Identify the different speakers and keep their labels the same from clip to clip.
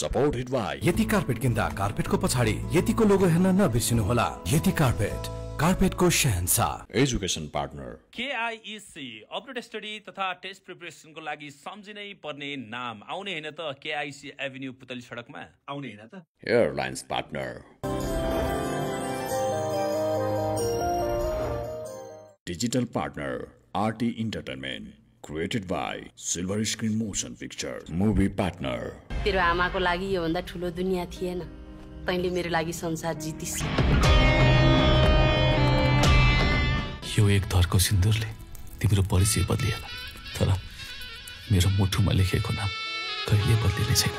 Speaker 1: Supported by
Speaker 2: यति carpet किन्दा कार्पेटको पछाडि यतिको लोगो हेर्न नबिर्सिनु होला। यति कार्पेटको शहंशाह।
Speaker 1: Education partner
Speaker 3: KIEC update study तथा टेस्ट प्रिपरेसनको लागि सम्झिनै पर्ने नाम आउने हैन त KIEC एभिन्यू पुतली सडकमा आउने हैन त।
Speaker 1: Airlines partner digital partner RT Entertainment created by Silver Screen Motion Picture movie partner
Speaker 4: तेरो आमाको लागि यो भन्दा ठुलो दुनिया थिएन। तैँले मेरो लागि संसार जितिस।
Speaker 5: यो एक थरको सिन्दुरले तिम्रो परिचय बदलिएला, तर मेरो मुठुमा लेखेको नाम कहिले बदलिने छैन।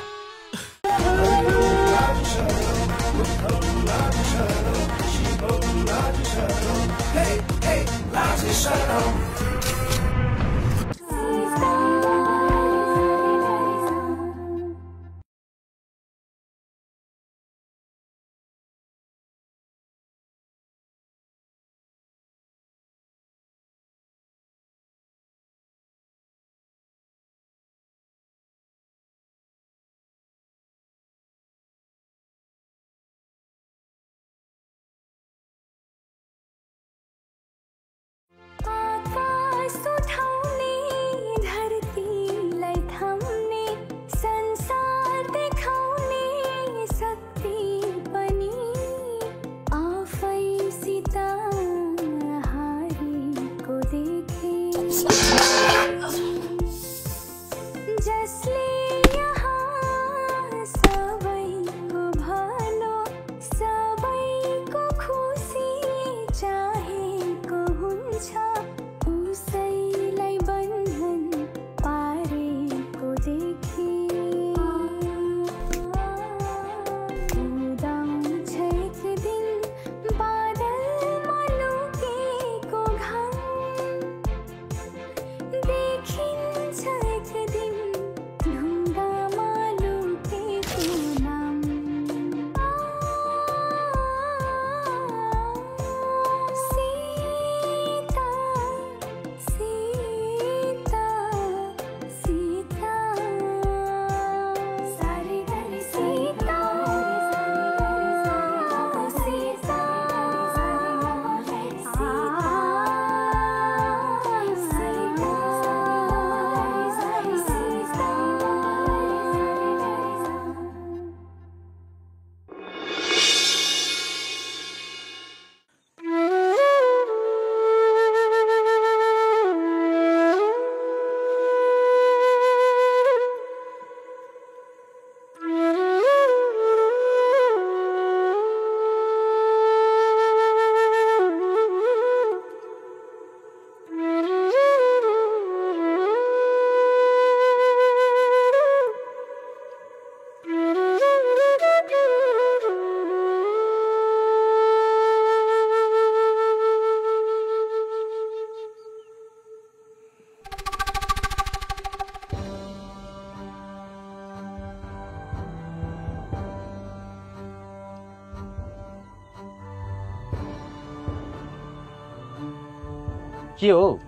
Speaker 6: के हो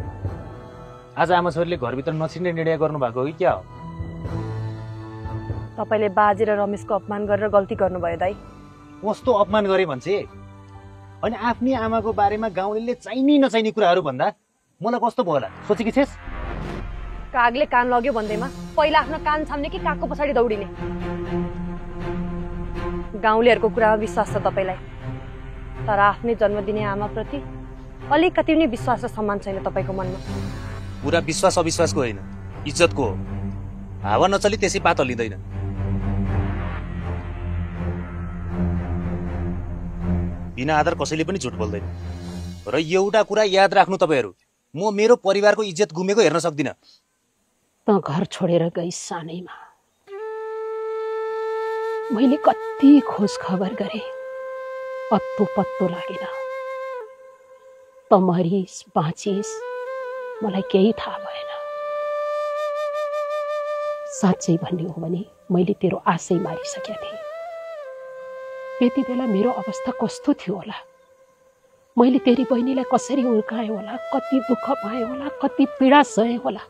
Speaker 6: आज आमा छोरीले घरभित्र नछिर्ने निर्णय गर्नु भएको हो कि क्या हो?
Speaker 7: तपाईले बाजे र रमेशको अपमान गरेर गल्ती गर्नुभयो दाइ।
Speaker 6: कस्तो अपमान गरे भन्छे? अनि आफ्नी आमाको बारेमा गाउँलेले चाहिने नचाहिने कुराहरू भन्दा मलाई कस्तो भयो होला सोचेकी छेस?
Speaker 7: कागले कान लग्यो भन्दैमा पहिला आफ्नो कान छाम्ने कि कागको पछाडि दौडिने? गाउँलेहरूको कुरामा विश्वास छ तपाईलाई, तर आफ्नै जन्म दिने आमाप्रति अलिकति पनि विश्वास र सम्मान छैन तपाईको मनमा।
Speaker 6: पुरा विश्वास अविश्वासको होइन, इज्जतको हो। हावा नचली त्यसै पात हल्लिँदैन। बिना आधार कसैले पनि झुट बोल्दैन। र एउटा कुरा याद राख्नु तपाईहरू, म मेरो परिवारको इज्जत गुमेको हेर्न सक्दिन।
Speaker 8: त घर छोडेर गई सानैमा मैले कति खोज खबर गरे, अत्तो पत्तो लागेन। त मरिस बाँचिस मलाई केही थाहा भएन। साँच्चै भन्ने हो भने मैले तेरो आशै मारिसकेको थिएँ। त्यति बेला मेरो अवस्था कस्तो थियो होला? मैले तेरी बहिनीलाई कसरी उर्काएँ होला, कति दुःख पाएँ होला, कति पीडा सहे होला,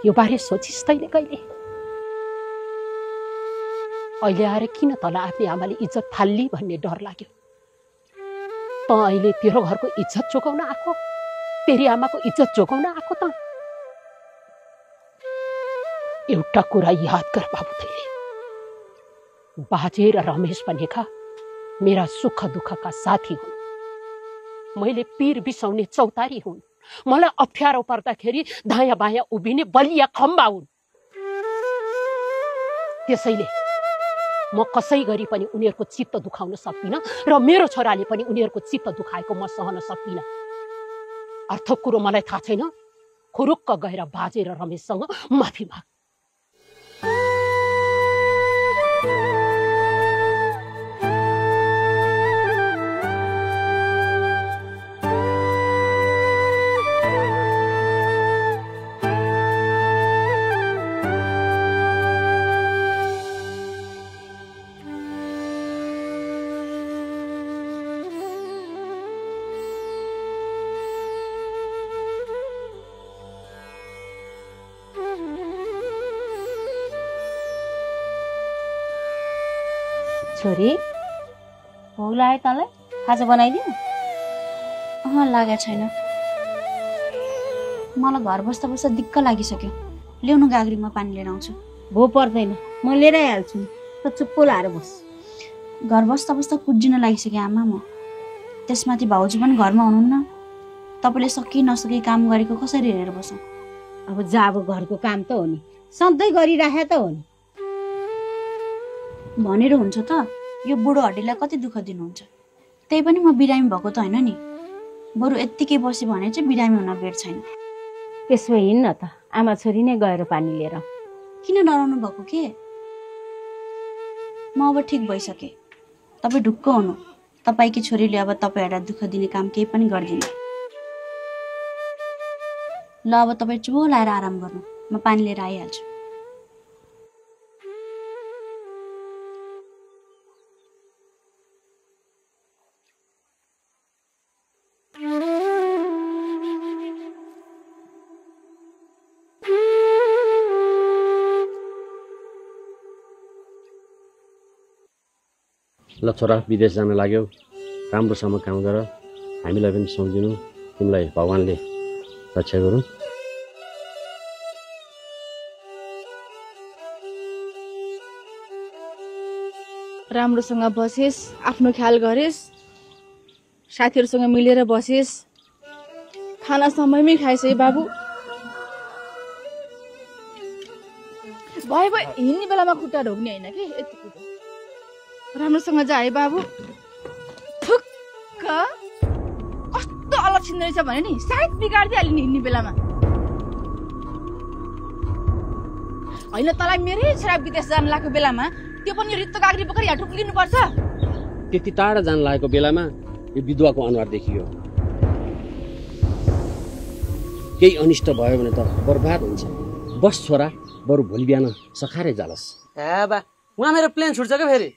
Speaker 8: यो बारे सोचिस् तैँले कहिले? अहिले आएर किन तँलाई आफ्नी आमाले इज्जत फाल्ली भन्ने डर लाग्यो? त अहिले तेरो घरको इज्जत जोगाउन आएको, तेरी आमाको इज्जत जोगाउन आएको त? एउटा कुरा याद गर बाबु, तिमीले बाजे र रमेश भनेका मेरा सुख दुःखका साथी हुन्। मैले पीर बिसाउने चौतारी हुन्। मलाई अप्ठ्यारो पर्दाखेरि दायाँ बायाँ उभिने बलिया खम्बा हुन्। त्यसैले म कसै गरी पनि उनीहरूको चित्त दुखाउन सक्दिनँ र मेरो छोराले पनि उनीहरूको चित्त दुखाएको म सहन सक्दिनँ। अर्थ कुरो मलाई थाहा छैन, खुरुक्क गएर बाजे र रमेशसँग माफी माग।
Speaker 9: छोरी, भोक लाग्यो तँलाई? खाजा बनाइदिउँ? लागेको छैन। मलाई घर बस्दा बस्दा दिक्क लागिसक्यो। ल्याउनु गाग्री, म पानी लिएर आउँछु। भो पर्दैन, म लिएर आइहाल्छु। त चुप्पो लाएर बस। घर बस्दा बस्दा कुद्जिन लागिसक्यो आमा म। त्यसमाथि भाउजू पनि घरमा हुनुहुन्न। तपाईँले सकि नसकी काम गरेको कसरी हेरेर बसौँ?
Speaker 10: अब जा, अब घरको काम त हो नि, सधैँ गरिराखे त हो नि।
Speaker 9: भनेर हुन्छ त? यो बुढो हड्डीलाई कति दुःख दिनुहुन्छ? त्यही पनि म बिरामी भएको त होइन नि। बरु यत्तिकै बस्यो भने चाहिँ बिरामी हुन बेर छैन।
Speaker 10: त्यसो हिँड्न त, आमा छोरी नै गएर पानी लिएर।
Speaker 9: किन डराउनु भएको के? म अब ठिक भइसकेँ। तपाईँ ढुक्क हुनु। तपाईँकी छोरीले अब तपाईँहरूलाई दुःख दिने काम केही पनि गर्दिन। ल अब तपाईँ चुप लाएर आराम गर्नु, म पानी लिएर आइहाल्छु।
Speaker 11: ल छोरा, विदेश जान लाग्यौ, राम्रोसँग काम गर। हामीलाई पनि सम्झिनु, तिमीलाई भगवान्ले रक्षा गरौँ।
Speaker 12: राम्रोसँग बसिस्, आफ्नो ख्याल गरिस्, साथीहरूसँग मिलेर बसिस्, खाना समयमै खाइस् है बाबु। भयो भयो, हिँड्ने बेलामा खुट्टा ढोक्ने होइन कि, यति कुरा। राम्रोसँग जा है बाबु। थुक्क कस्तो अलग छिन्दो रहेछ भने नि, सायद बिगार्दिहाल्यो नि हिँड्ने बेलामा। होइन, तँलाई मेरै छोरा विदेश जान लागेको बेलामा त्यो पनि रित्तो गाग्री बोकेर यहाँ टुक्लिनु पर्छ?
Speaker 11: त्यति टाढा जान लागेको बेलामा यो विधवाको अनुहार देखियो। केही अनिष्ट भयो भने त बर्बाद हुन्छ। बस छोरा, बरु भोलि बिहान सखारै जालस्।
Speaker 13: ए बा, उहाँ मेरो प्लेन छुट्छ क्या फेरि?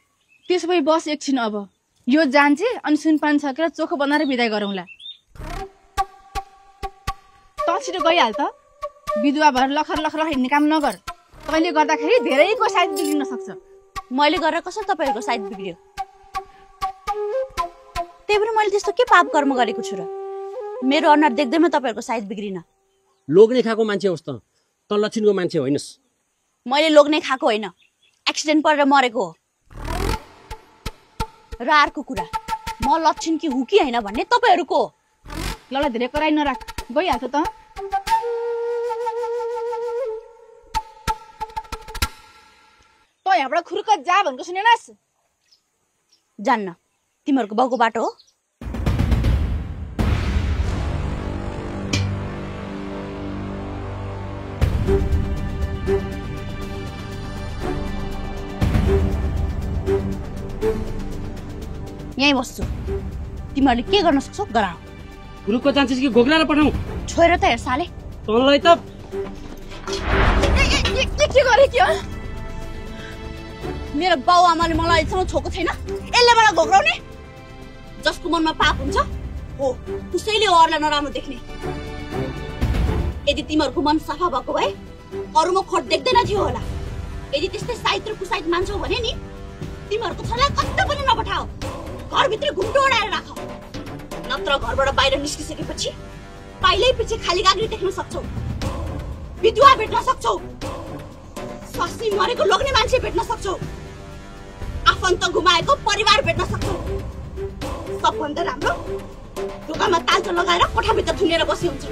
Speaker 12: त्यसो भए बस एकछिन, अब यो जान्छे अनि सुनपान सकेर चोखो बनाएर बिदाई गरौँला। त छिटो गइहाल त। विधवा भएर लखर लखर हिँड्ने काम नगर। तैँले गर्दाखेरि धेरैको सायद बिग्रिन सक्छ।
Speaker 9: मैले गरेर कसरी तपाईँहरूको सायद बिग्रियो? त्यही पनि मैले त्यस्तो के पाप कर्म गरेको छु र? मेरो अनुहार देख्दैमा तपाईँहरूको सायद बिग्रिन?
Speaker 11: लोग्ने खाएको मान्छे होस् त लक्षिणको मान्छे होइनस्।
Speaker 9: मैले लोग्ने खाएको होइन, एक्सिडेन्ट परेर मरेको हो। र अर्को कुरा, म लक्षिण कि हुँ कि होइन भन्ने तपाईँहरूको हो।
Speaker 12: ल धेरै कराइ नराख, गइहाल्छ त। त यहाँबाट खुर्क जा भनेको सुनेनस्?
Speaker 9: जान्न, तिमीहरूको बाउको बाटो हो। यहीँ बस्छु, तिमीहरूले के गर्न सक्छौ गराऊ।
Speaker 11: गुरुको जान्छस् कि घोग्लाएर पठाऊ?
Speaker 9: छोएर त हेर साले,
Speaker 11: तँलाई त
Speaker 9: के गरे के हो? मेरो बाउ आमाले मलाई अहिलेसम्म छोएको छैन, यसले मलाई घोग्राउने? जसको मनमा पाप हुन्छ हो उसैले अरूलाई नराम्रो देख्ने। यदि तिमीहरूको मन सफा भएको भए अरूमा खोट देख्दैन थियो होला। यदि त्यस्तै साहित्य र कुसाहित मान्छौ भने नि तिमीहरूको छोरालाई कतै पनि नपठाओ। घरभित्रै घुम्टो ओढाएर राख, नत्र घरबाट बाहिर निस्किसकेपछि पाइलै पछि खाली गाग्री देख्न सक्छौ, विधवा भेट्न सक्छौ, स्वास्नी मरेको लोग्ने मान्छे भेट्न सक्छौ, आफन्त गुमाएको परिवार भेट्न सक्छौ। सबभन्दा राम्रो ढोकामा तालचो लगाएर कोठाभित्र थुनेर बसे हुन्छ।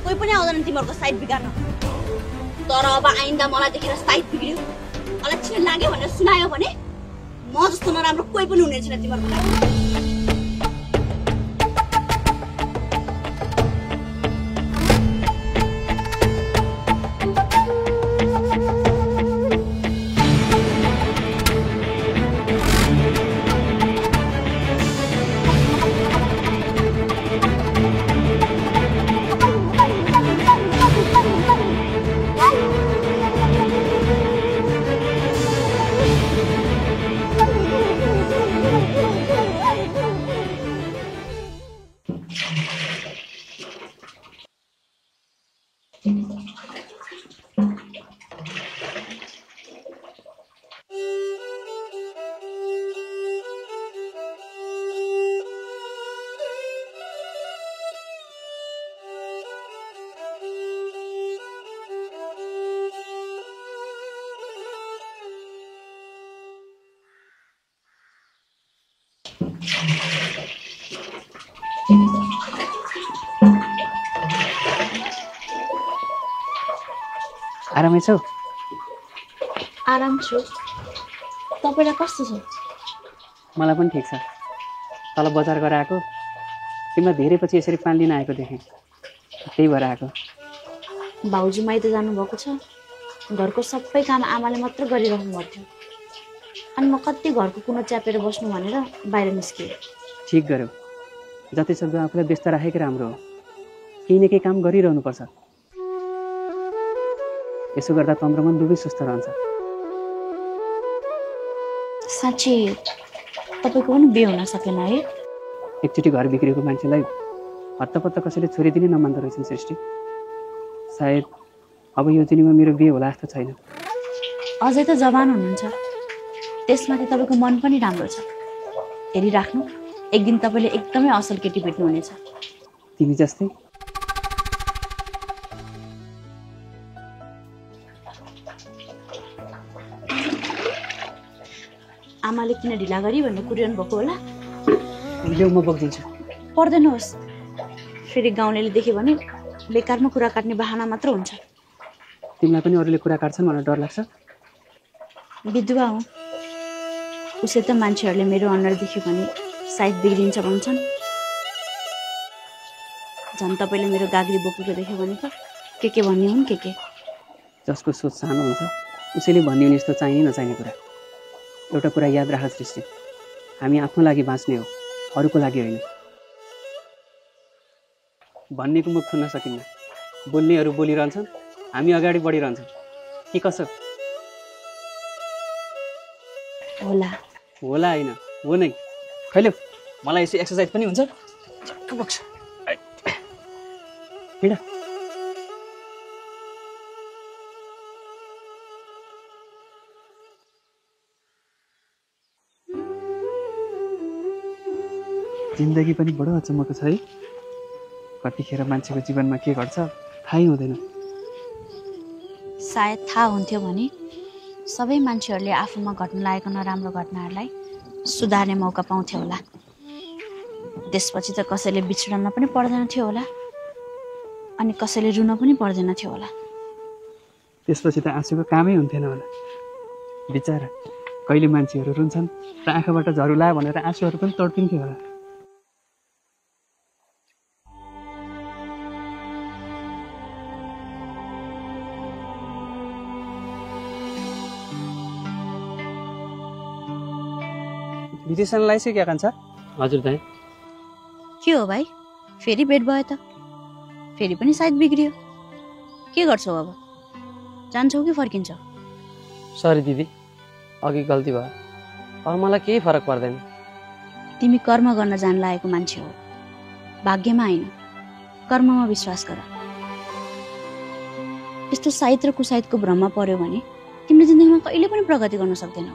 Speaker 9: कोही पनि आउँदैन तिमीहरूको साइड बिगार्न। तर अब आइन्दा मलाई देखेर साइड बिग्रियो, अलक्षण लाग्यो भनेर सुनायो भने म जस्तो नराम्रो कोही पनि हुने छैन तिमीहरूको लागि।
Speaker 13: आरामै छौ?
Speaker 9: आराम छु। तपाईलाई कस्तो छ?
Speaker 13: मलाई पनि ठिक छ। तल बजार गरेर आएको, तिमीलाई धेरै पछि यसरी पानी लिन आएको देखेँ, त्यही भएर आएको।
Speaker 9: भाउजू माइत जानुभएको छ, घरको सबै काम आमाले मात्र गरिरहनु भएको थियो, अनि म कति घरको कुनो च्यापेर बस्नु भनेर बाहिर निस्किएँ।
Speaker 13: ठिक गर्यो, जतिसक्दो आफूलाई व्यस्त राखेको राम्रो हो। केही न केही काम गरिरहनुपर्छ, यसो गर्दा तन्द्रमन दुवै सुस्त रहन्छ।
Speaker 9: साँच्चै तपाईँको पनि बिहे हुन सकेन है?
Speaker 13: एकचोटि घर बिग्रेको मान्छेलाई हत्तपत्त कसैले छोडिदिनै नमान्दो रहेछन् सृष्टि। सायद अब यो जिन्दगीमा मेरो बिहे होला जस्तो छैन।
Speaker 9: अझै त जवान हुनुहुन्छ, त्यसमाथि तपाईँको मन पनि राम्रो छ। हेरिराख्नु, एक दिन तपाईँले एकदमै असल केटी भेट्नुहुनेछ।
Speaker 13: तिमी जस्तै।
Speaker 9: आमाले किन ढिला गरी भनेर कुरिरहनु भएको होला?
Speaker 13: ल्याउ, म बोकिदिन्छु।
Speaker 9: पर्दैनहोस्, फेरि गाउँलेले देख्यो भने बेकारमा कुरा काट्ने बहाना मात्र हुन्छ।
Speaker 13: तिमीलाई पनि अरूले कुरा काट्छन् भनेर डर लाग्छ?
Speaker 9: विधवा हुँ, उसै त मान्छेहरूले मेरो अनुहार देख्यो भने सायद बिग्रिन्छ भन्छन्। झन् तपाईँले मेरो गाग्री बोकेको देख्यो भने त के भन्ने हुन् के।
Speaker 13: जसको सोच सानो हुन्छ उसैले भन्ने हुने यस्तो चाहिने नचाहिने कुरा। एउटा कुरा याद राख सृष्टि, हामी आफ्नो लागि बाँच्ने हो, अरूको लागि होइन। भन्नेको मुख छुन्न सकिन्न, बोल्नेहरू बोलिरहन्छन्, हामी अगाडि बढिरहन्छौँ कि कसो?
Speaker 9: होला
Speaker 13: होला होइन, हो नै। खैले मलाई यसो एक्सर्साइज पनि हुन्छ। हिँड। जिन्दगी पनि बडो अचम्मको छ है। कतिखेर मान्छेको जीवनमा के घट्छ थाहै हुँदैन।
Speaker 9: सायद थाहा हुन्थ्यो भने सबै मान्छेहरूले आफूमा घट्न लागेको नराम्रो घटनाहरूलाई सुधार्ने मौका पाउँथ्यो होला। त्यसपछि त कसैले बिछुडन पनि पर्दैन थियो होला, अनि कसैले रुन पनि पर्दैन थियो होला।
Speaker 13: त्यसपछि त आँसुको कामै हुन्थेन होला। बिचारा कहिले मान्छेहरू रुन्छन् र आँखाबाट झरू ला भनेर आँसुहरू पनि तड्पिन्थ्यो होला। विदेशनलाई चाहिँ क्या कान्छ?
Speaker 11: हजुर दाइ।
Speaker 9: के हो भाइ, फेरि भेट भयो त? फेरि पनि सायद बिग्रियो। के गर्छौ अब? जान्छौ कि फर्किन्छौ?
Speaker 13: सरी दिदी, अघि गल्ती भयो। अब मलाई केही फरक पर्दैन।
Speaker 9: तिमी कर्म गर्न जान लागेको मान्छे हो, भाग्यमा होइन, कर्ममा विश्वास गर। यस्तो साहित्य र कुसाहितको भ्रममा पर्यो भने तिमीले जिन्दगीमा कहिले पनि प्रगति गर्न सक्दैनौ।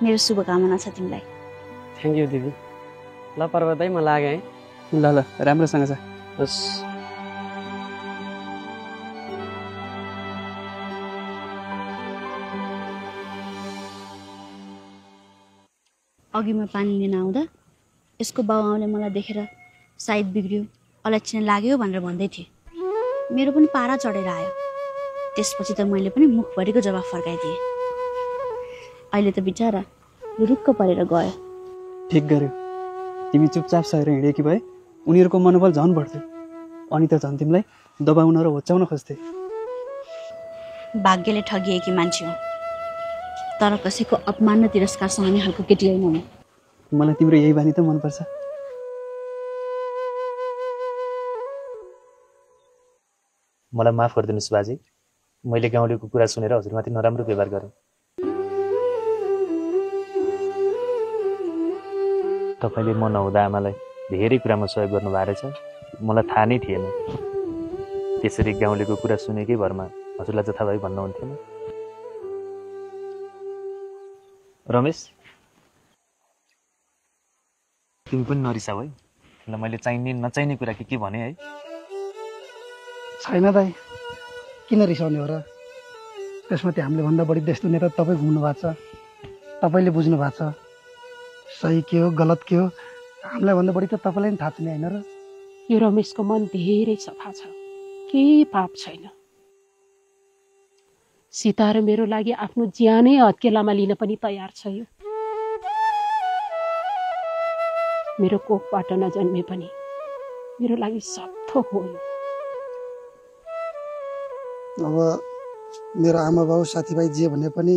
Speaker 9: मेरो शुभकामना छ तिमीलाई।
Speaker 13: थ्याङ्क यू दिदी। ल पर्वत दाइ म लागेँ है। ल ल राम्रोसँग छ। हस्।
Speaker 9: अघि म पानी लिन आउँदा यसको बाउआमाले मलाई देखेर सायद बिग्रियो अलक्षण लाग्यो भनेर भन्दै थिए। मेरो पनि पारा चढेर आयो। त्यसपछि त मैले पनि मुखभरिको जवाफ फर्काइदिएँ। अहिले त बिचारा रुक्क परेर गयो।
Speaker 13: ठिक गर्यो। तिमी चुपचाप सहेर हिँडेकी भए उनीहरूको मनोबल झन् बढ्थ्यो अनि त झन् तिमीलाई दबाउन र होच्याउन खोज्थे।
Speaker 9: भाग्यले ठगिएकी मान्छे हो, तर कसैको अपमान र तिरस्कार सहने खालको केटी होइन म।
Speaker 13: मलाई तिम्रो यही बानी त मनपर्छ।
Speaker 6: मलाई माफ गरिदिनुहोस् बाजे, मैले गाउँलेको कुरा सुनेर हजुरमाथि नराम्रो व्यवहार गरेँ। तपाईँले म नहुँदा आमालाई धेरै कुरामा सहयोग गर्नुभएको रहेछ, मलाई थाहा नै थिएन। त्यसरी गाउँलेको कुरा सुनेकै भरमा हजुरलाई जथाभावी भन्नुहुन्थेन। रमेश, तिमी पनि नरिसाऊ है। ल मैले चाहिने नचाहिने कुरा के भने है?
Speaker 14: छैन दाइ, किन रिसाउने हो र? त्यसमाथि हामीले भन्दा बढी देश दुनियाँ त तपाईँ घुम्नु भएको छ, तपाईँले बुझ्नु भएको छ। सही के हो गलत के हो हामीलाई भन्दा बढी त तपाईँलाई पनि थाहा छ नि होइन र?
Speaker 8: यो रमेशको मन धेरै सफा छ, केही पाप छैन। सीता र मेरो लागि आफ्नो ज्यानै हत्केलामा लिन पनि तयार छ। यो मेरो कोखबाट नजन्मे पनि मेरो लागि सब थोक हो।
Speaker 14: अब मेरो आमा बाउ साथीभाइ जे भने पनि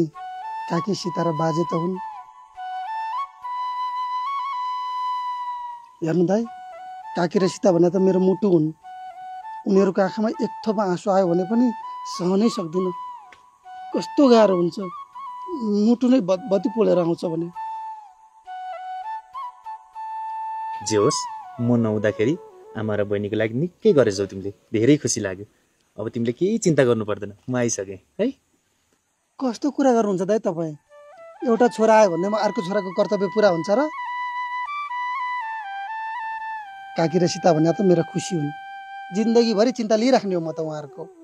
Speaker 14: काकी सीता र बाजे त हुन्। हेर्नु दाइ, काकी र सीता भने त मेरो मुटु हुन्। उनीहरूको आँखामा एक थोपा आँसु आयो भने पनि सहनै सक्दिनँ। कस्तो गाह्रो हुन्छ, मुटु नै बत्ती पोलेर आउँछ भने।
Speaker 6: जे होस्, म नहुँदाखेरि आमा र बहिनीको लागि निकै गरेछौ तिमीले, धेरै खुसी लाग्यो। अब तिमीले केही चिन्ता गर्नु पर्दैन, म आइसकेँ है।
Speaker 14: कस्तो कुरा गर्नुहुन्छ दाइ तपाईँ? एउटा छोरा आयो भन्दैमा अर्को छोराको कर्तव्य पुरा हुन्छ र? काकी र सीता भने त मेरो खुसी हुन्। जिन्दगीभरि चिन्ता लिइराख्ने हो म त उहाँहरूको।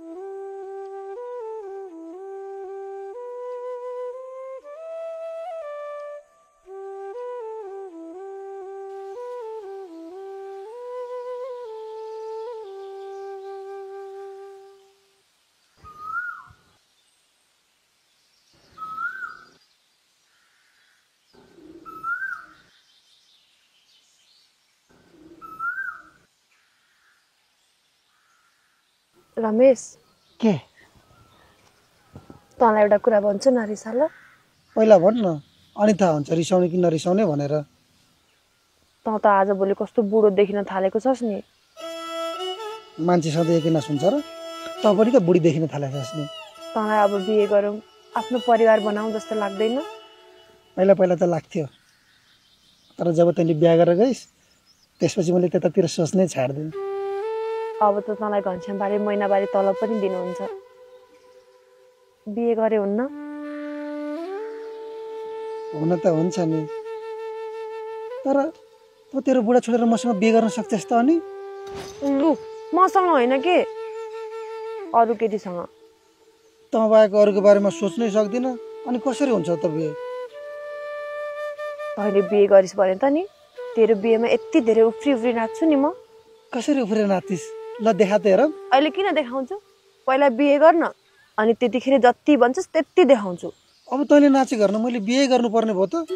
Speaker 7: रमेश,
Speaker 14: के?
Speaker 7: तँलाई एउटा कुरा भन्छु नरिसा ल।
Speaker 14: पहिला भन् न, अनि थाहा हुन्छ रिसाउने कि नरिसाउने भनेर।
Speaker 7: तँ त आजभोलि कस्तो बुढो देखिन थालेको छस् नि।
Speaker 14: मान्छे सधैँ एकै नसुन्छ र? तँ पनि त बुढी देखिन थालेछस् नि।
Speaker 7: तँलाई अब बिहे गरौँ, आफ्नो परिवार बनाऊ जस्तो लाग्दैन?
Speaker 14: पहिला पहिला त लाग्थ्यो, तर जब तैँले बिहा गरेर गइस् त्यसपछि मैले त्यतातिर सोच्नै छाड्दिनँ।
Speaker 7: अब त तँलाई घनश्यामबारे महिनाबारी तलब पनि दिनुहुन्छ। बिहे गरे हुन्न?
Speaker 14: हुन त हुन्छ नि, तर तँ तेरो बुढा छोडेर मसँग बिहे गर्न सक्छस् त? अनि
Speaker 7: लु, मसँग होइन के, अरू केटीसँग।
Speaker 14: तँ बाहेक अरूको बारेमा सोच्नै सक्दिनँ, अनि कसरी हुन्छ त बिहे?
Speaker 7: तैँले बिहे गरिस् भने त नि तेरो बिहेमा यति धेरै उफ्री उफ्री नाच्छु नि म।
Speaker 14: कसरी उफ्री नाच्थिस्? ल देखा त हेर।
Speaker 7: अहिले किन देखाउँछु? पहिला बिहे गर्न, अनि त्यतिखेर जति भन्छस् त्यति देखाउँछु।
Speaker 14: अब तैँले नाचे गर्न मैले बिहे गर्नुपर्ने भयो त?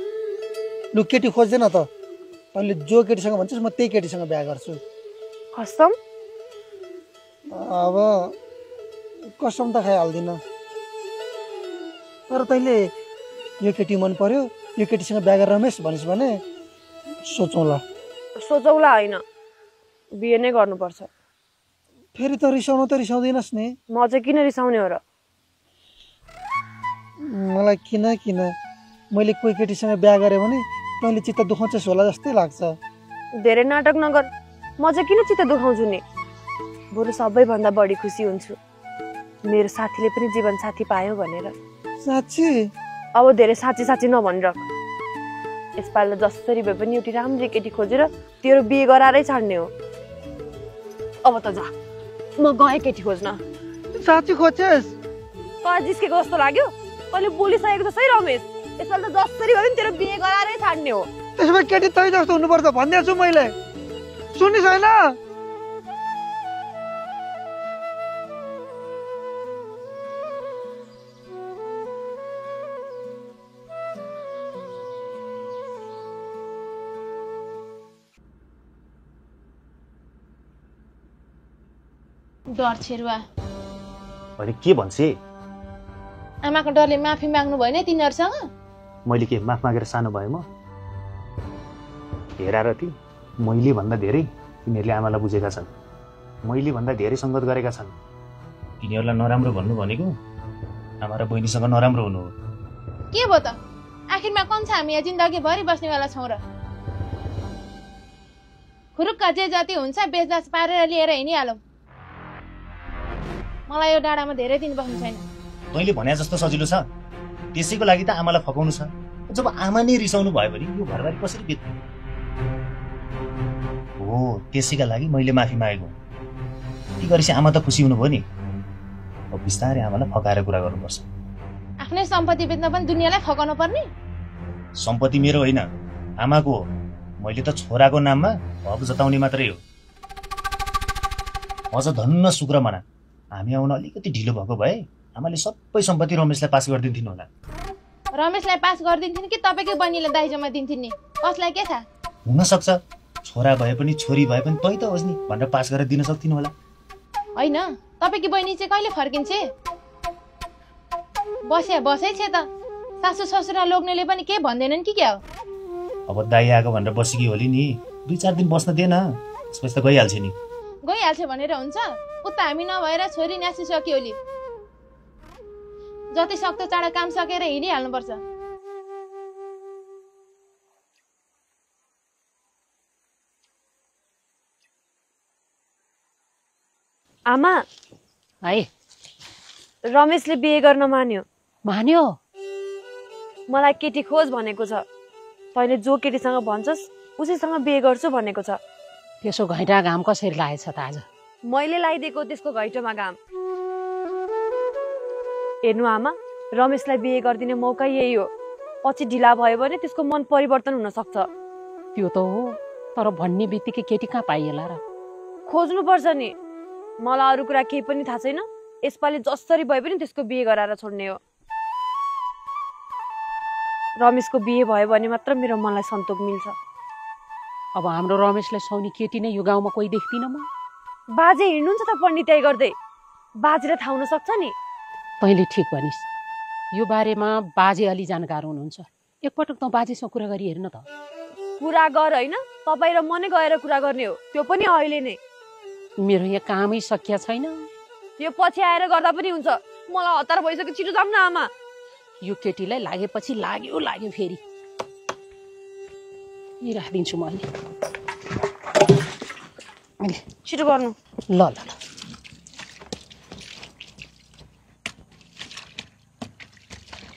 Speaker 14: लु केटी खोज्दैन त, तैँले जो केटीसँग भन्छस् म त्यही केटीसँग बिहा गर्छु।
Speaker 7: कसम?
Speaker 14: अब कसम त खाइहाल्दिनँ, तर तैँले यो केटी मन पर्यो, यो केटीसँग बिहा गरेर रमेश भनिस् भने सोचौँला।
Speaker 7: सोचौँला होइन, बिहे नै गर्नुपर्छ।
Speaker 14: फेरि त रिसाउनु त रिसाउँदैनस् नि।
Speaker 7: म चाहिँ किन रिसाउने हो र?
Speaker 14: मलाई किन मैले कोही केटीसँग बिहा गरेँ भने तैँले चित्त दुखाउँछस् होला जस्तै लाग्छ।
Speaker 7: धेरै नाटक नगर, म चाहिँ किन चित्त दुखाउँछु नि? बरु सबैभन्दा बढी खुसी हुन्छु मेरो साथीले पनि जीवन साथी पायो भनेर।
Speaker 14: साँच्ची?
Speaker 7: अब धेरै साँच्ची साँच्ची नभनिराख। यसपालि जसरी भए पनि एउटी राम्री केटी खोजेर तेरो बिहे गराएरै छाड्ने हो। अब त जा, म गएँ केटी खोज्न।
Speaker 14: साँच्ची खोजेस्?
Speaker 7: त जिस्केको जस्तो लाग्यो? तैँले बोलिसकेको जस्तै रमेश, यसपालि त जसरी भए पनि तेरो बिहे गराएरै छाड्ने हो।
Speaker 14: त्यसो भए केटी तै जस्तो हुनुपर्छ भन्दैछु मैले, सुनिस् होइन?
Speaker 12: डर छेरुवा
Speaker 6: अहिले के भन्छे?
Speaker 12: आमाको डरले माफी माग्नु भएन तिनीहरूसँग?
Speaker 6: मैले के माफ मागेर सानो भए म? हेरा र ती मैले भन्दा धेरै तिनीहरूले आमालाई बुझेका छन्, मैले भन्दा धेरै सङ्गत गरेका छन्। तिनीहरूलाई नराम्रो भन्नु भनेको आमा र बहिनीसँग नराम्रो हुनु हो।
Speaker 12: के भयो त? आखिरमा कौन छ हामी यहाँ जिन्दगीभरि बस्नेवाला छौँ र? खुरुक्क जे जति हुन्छ बेचदाच पारेर लिएर हिँडिहालौँ। मलाई यो डाँडामा धेरै दिन बस्नु छैन।
Speaker 6: तैँले भने जस्तो सजिलो छ? त्यसैको लागि त आमालाई फकाउनु छ। जब आमा नै रिसाउनु भयो भने यो घरबारी कसरी बित्ने हो? त्यसैका लागि मैले माफी मागेको। ती गरेपछि आमा त खुसी हुनुभयो नि। अब बिस्तारै आमालाई फकाएर कुरा गर्नुपर्छ।
Speaker 12: आफ्नै सम्पत्ति बेच्न पनि दुनियाँलाई फकाउनु पर्ने?
Speaker 6: सम्पत्ति मेरो होइन, आमाको हो। मैले त छोराको नाममा हक जताउने मात्रै हो। अझ धन्न शुक्र मना हामी आउन अलिकति ढिलो भएको भए आमाले सबै सम्पत्ति रमेशलाई पास गरिदिन्थिन् होला।
Speaker 12: रमेशलाई पास गरिदिन्थिन् कि तपाईँकै बहिनीलाई दाइजोमा दिन्थिन् नि? कसलाई के थाहा?
Speaker 6: हुनसक्छ छोरा भए पनि छोरी भए पनि तै त होस् नि भनेर पास गरेर दिन सक्थिन् होला।
Speaker 12: होइन, तपाईँकी बहिनी चाहिँ कहिले फर्किन्छे? बसै छ त। सासू ससुरा लोग्नेले पनि के भन्दैनन् कि क्या हो?
Speaker 6: अब दाइ आएको भनेर बसेकी होली नि, 2-4 दिन बस्न दिएन, त्यसपछि त गइहाल्छ नि।
Speaker 12: गइहाल्छ भनेर हुन्छ? उता हामी नभएर छोरी नासिसक्यो होली। जति सक्दो चाँडो काम सकेर हिँडिहाल्नुपर्छ।
Speaker 7: आमा
Speaker 8: है,
Speaker 7: रमेशले बिहे गर्न मान्यो।
Speaker 8: मान्यो?
Speaker 7: मलाई केटी खोज भनेको छ। तैँले जो केटीसँग भन्छस् उसैसँग बिहे गर्छु भनेको छ।
Speaker 8: त्यसो घैँटा घाम कसरी लागेछ त आज?
Speaker 7: मैले लगाइदिएको त्यसको घैँटोमा घाम। हेर्नु आमा, रमेशलाई बिहे गरिदिने मौका यही हो। पछि ढिला भयो भने त्यसको मन परिवर्तन हुन सक्छ।
Speaker 8: त्यो त हो, तर भन्ने बित्तिकै केटी कहाँ पाइएला र?
Speaker 7: खोज्नु पर्छ नि। मलाई अरू कुरा केही पनि थाहा छैन। यसपालि जसरी भए पनि त्यसको बिहे गराएर छोड्ने हो। रमेशको बिहे भयो भने मात्र मेरो मनलाई सन्तोष मिल्छ।
Speaker 8: अब हाम्रो रमेशलाई सौनी केटी नै यो गाउँमा कोही देख्दिन म।
Speaker 7: बाजे हिँड्नुहुन्छ त पण्डित्याई गर्दै, बाजेले थाहा हुन सक्छ नि।
Speaker 8: तैँले ठिक भनिस्, यो बारेमा बाजे अलि जानकार हुनुहुन्छ। एकपटक त बाजेसँग कुरा गरी हेर्न त।
Speaker 7: कुरा गर होइन, तपाईँ र म नै गएर कुरा गर्ने हो, त्यो पनि अहिले नै।
Speaker 8: मेरो यहाँ कामै सकिया छैन।
Speaker 7: यो पछि आएर गर्दा पनि हुन्छ। मलाई हतार भइसक्यो, छिटो जाऊँ न आमा।
Speaker 8: यो केटीलाई लागेपछि लाग्यो फेरि। यी राखिदिन्छु म अहिले।
Speaker 7: छिटो गर्नु।
Speaker 8: ल ल ल।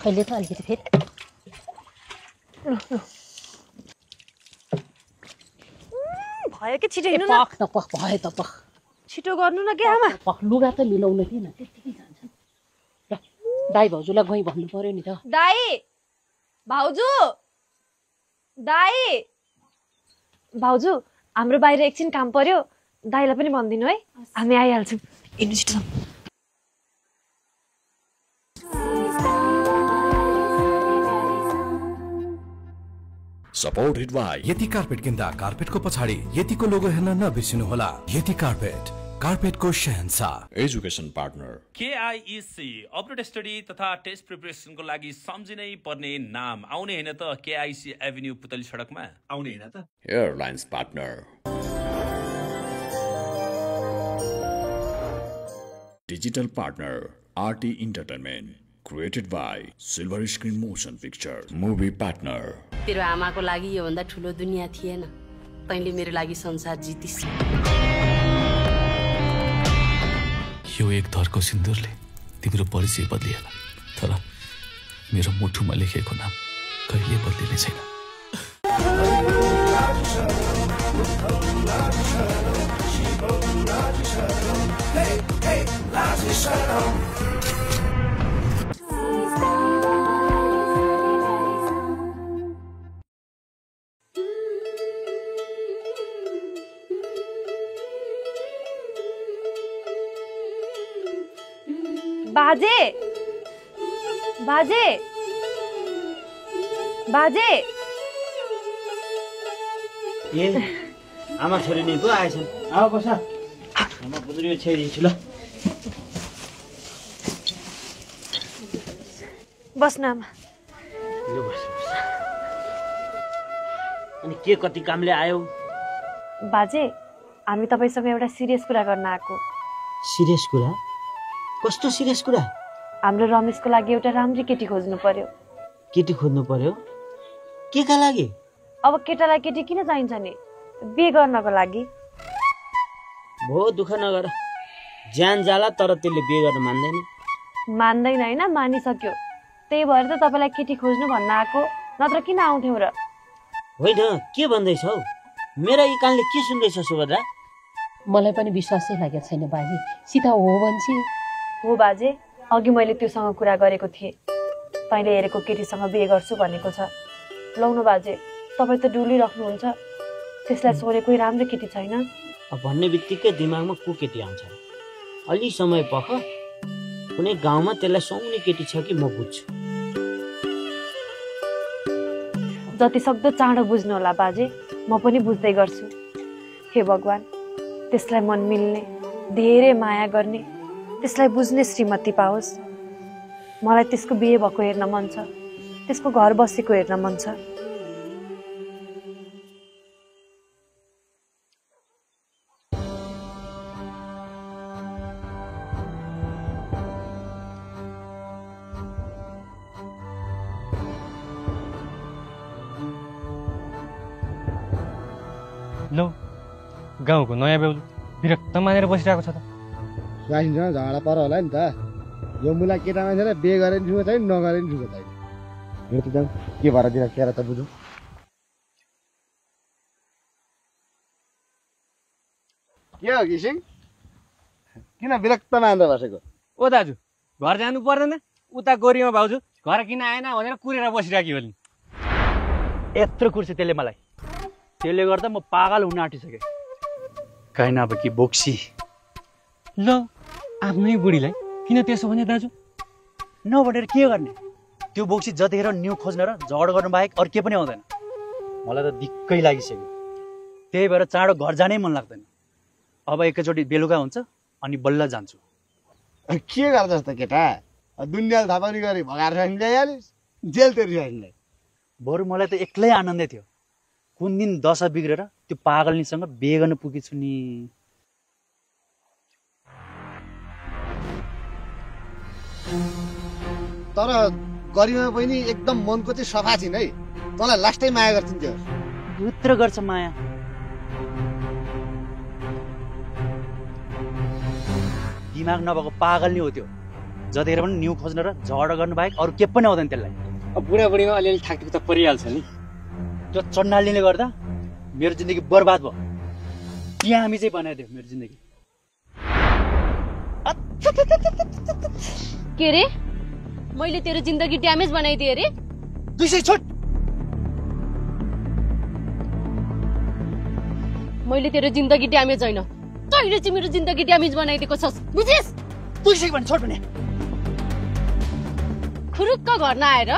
Speaker 8: कहिले त अलिकति फेरि
Speaker 7: भयो कि छिटो हिँड्नु न।
Speaker 8: पख न पख भयो त पख।
Speaker 7: छिटो गर्नु न के आमा।
Speaker 8: पख लुगा त मिलाउन थिएन, त्यतिकै जान्छ। दाइ भाउजूलाई गई भन्नु पर्यो नि त।
Speaker 7: दाइ भाउजू, दाइ भाउजू, हाम्रो बाहिर एकछिन काम पर्यो, दाइलाई पनि भनिदिनु है, हामी आइहाल्छौँ। हिँड्नु छिटो।
Speaker 1: Supported by
Speaker 2: यति कार्पेट किन्दा कार्पेटको पछाडि यतिको लोगो हेर्न नबिर्सिनुहोला। यति कार्पेट, कार्पेटको शहंशाह।
Speaker 1: Education partner
Speaker 3: KIC update study तथा टेस्ट प्रिपरेसनको लागि सम्झिनै पर्ने नाम आउने हैन त? केआईसी एभिन्यू पुतली सडकमा आउने हैन त?
Speaker 1: Airlines partner digital partner RT entertainment created by silver screen motion picture movie partner.
Speaker 4: तेरो आमाको लागि योभन्दा ठुलो दुनियाँ थिएन। तैँले मेरो लागि संसार जितिस्।
Speaker 5: यो एक थरको सिन्दुरले तिम्रो परिचय बदलिएला, तर मेरो मुठुमा लेखेको नाम कहिले बदलिने छैन।
Speaker 7: बाजे बाजे बाजे
Speaker 15: ए आमा छोरी नि पो आएछन् आऊ बस आमा बुझ्रियो छेडिछु ल
Speaker 7: बस्न आमा
Speaker 15: ल बस अनि के कति कामले आयो
Speaker 7: बाजे हामी तपाईसँग एउटा सिरियस कुरा गर्न आएको
Speaker 15: सिरियस कुरा कस्तो सिरियस कुरा
Speaker 7: हाम्रो रमेशको लागि एउटा राम्री केटी खोज्नु पर्यो
Speaker 15: केटी खोज्नु पर्यो के का लागि
Speaker 7: अब केटालाई केटी किन चाहिन्छ नि बिहे गर्नको लागि
Speaker 15: भो दुःख नगर ज्यान जाला तर त्यसले बिहे गर्न
Speaker 7: मान्दैन हैन मानिसक्यो त्यही भएर त तपाईलाई केटी खोज्नु भन्न आएको नत्र किन आउँथ्यौ र
Speaker 15: होइन के भन्दैछौ मेरा यी कानले के सुन्दैछ सुभद्रा
Speaker 8: मलाई पनि विश्वासै लागेको छैन बाजे सीता हो भन्छ
Speaker 7: हो बाजे अघि मैले त्योसँग कुरा गरेको थिएँ तैँले हेरेको केटीसँग बिहे गर्छु भनेको छ लौनु बाजे तपाईँ त डुलिराख्नुहुन्छ त्यसलाई सोरे कोही राम्रो केटी छैन
Speaker 15: भन्ने बित्तिकै दिमागमा को केटी आउँछ अलि समय पख कुनै गाउँमा त्यसलाई सुहाउने केटी छ कि म बुझ्छु
Speaker 7: जति सक्दो चाँडो बुझ्नु होला बाजे म पनि बुझ्दै गर्छु हे भगवान त्यसलाई मन मिल्ने धेरै माया गर्ने त्यसलाई बुझ्ने श्रीमती पाओस् मलाई त्यसको बिहे भएको हेर्न मन छ त्यसको घर बसेको हेर्न मन छ
Speaker 16: लो गाउँको नयाँ बेहुली विरक्त मानेर बसिरहेको छ त
Speaker 17: स्वास्नीसँग झगडा पर होला नि त यो मुला केटा मान्छेलाई बिहे गरेर छुको छैन नगरेर छुको छैन हेर त जाउँ के भएर दिएर केरा त बुझौँ के हो घिसिङ किन विरक्त मानेर बसेको
Speaker 16: ओ दाजु घर जानु पर्दैन उता गोरीमा भाउजू घर किन आएन भनेर कुरेर बसिरहेको हो नि
Speaker 18: यत्रो कुर्सी त्यसले मलाई त्यसले गर्दा म पागल हुन आँटिसकेँ काइन अब कि बोक्सी
Speaker 16: ल आफ्नै बुढीलाई किन त्यसो भने दाजु
Speaker 18: नभनेर के गर्ने त्यो बोक्सी जतिखेर न्यू खोज्न र झगडा गर्नु बाहेक अरू के पनि आउँदैन मलाई त दिक्कै लागिसक्यो त्यही भएर चाँडो घर जानै मन लाग्दैन अब एकैचोटि बेलुका हुन्छ अनि बल्ल जान्छु
Speaker 17: के गर्छस् त केटा दुनियाँले थाहा पनि गरी भगाएर ल्याइहालिस् जेल तिरिहाल्ने
Speaker 18: बरु मलाई त एक्लै आनन्दै थियो कुन दिन दशा बिग्रेर त्यो पागलनीसँग बिहे गर्न पुगेछु नि
Speaker 17: तर गरिमा बहिनी एकदम मनको चाहिँ सफा छिन् है तँलाई लास्टै माया गर्छन् त्यो
Speaker 18: भित्र गर्छ माया दिमाग नभएको पागल नि हो त्यो जतिखेर पनि न्यू खोज्न र झगडा गर्नु बाहेक अरू के पनि आउँदैन त्यसलाई
Speaker 16: अब बुढाबुढीमा अलिअलि थाकथुक त परिहाल्छ नि
Speaker 18: त्यो चन्डालीले गर्दा मेरो जिन्दगी बर्बाद भयो यहाँ हामी चाहिँ बनाइदियो मेरो जिन्दगी
Speaker 4: के रे मैले तेरो जिन्दगी ड्यामेज बनाइदिए रे
Speaker 18: 200 छोड
Speaker 4: मैले तेरो जिन्दगी ड्यामेज होइन तैले चाहिँ मेरो जिन्दगी ड्यामेज बनाइदिएको छस् बुझिस
Speaker 18: 200 भने छोड भने
Speaker 4: खुरुक्क घर नआएर